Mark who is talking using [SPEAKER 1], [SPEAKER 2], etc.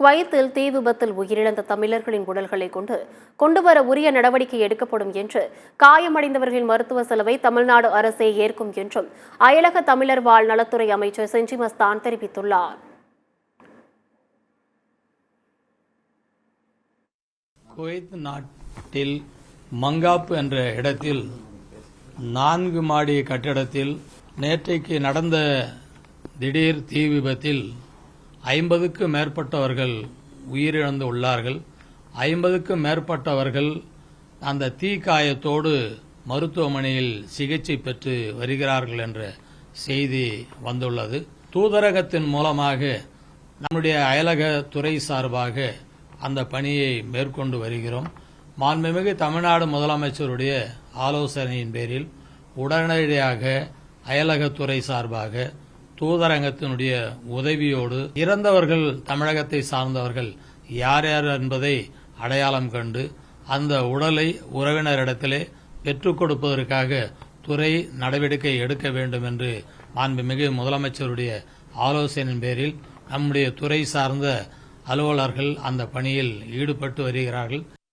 [SPEAKER 1] குவைத்தில் தீ விபத்தில் உயிரிழந்த தமிழர்களின் உடல்களை கொண்டுவர உரிய நடவடிக்கை எடுக்கப்படும் என்று, காயமடைந்தவர்களின் மருத்துவ செலவை தமிழ்நாடு அரசே ஏற்கும் என்றும் அயலக தமிழர் வாழ் நலத்துறை அமைச்சர் செஞ்சி மஸ்தான் தெரிவித்துள்ளார்.
[SPEAKER 2] குவைத் நாட்டில் மங்காப் என்ற இடத்தில் 4 மாடி கட்டிடத்தில் நேற்றைக்கு நடந்த திடீர் தீ விபத்தில் 50க்கும் மேற்பட்டவர்கள் உயிரிழந்து உள்ளார்கள். 50க்கும் மேற்பட்டவர்கள் அந்த தீ காயத்தோடு மருத்துவமனையில் சிகிச்சை பெற்று வருகிறார்கள் என்ற செய்தி வந்துள்ளது. தூதரகத்தின் மூலமாக நம்முடைய அயலக துறை சார்பாக அந்த பணியை மேற்கொண்டு வருகிறோம். மாண்புமிகு தமிழ்நாடு முதலமைச்சருடைய ஆலோசனையின் பேரில் உடனடியாக அயலகத்துறை சார்பாக தூதரகத்தினுடைய உதவியோடு இறந்தவர்கள் தமிழகத்தை சார்ந்தவர்கள் யார் யார் என்பதை அடையாளம் கண்டு அந்த உடலை உறவினரிடத்திலே பெற்றுக் கொடுப்பதற்காக துறை நடவடிக்கை எடுக்க வேண்டும் என்று மாண்புமிகு முதலமைச்சருடைய ஆலோசனையின் பேரில் நம்முடைய துறை சார்ந்த அலுவலர்கள் அந்த பணியில் ஈடுபட்டு வருகிறார்கள்.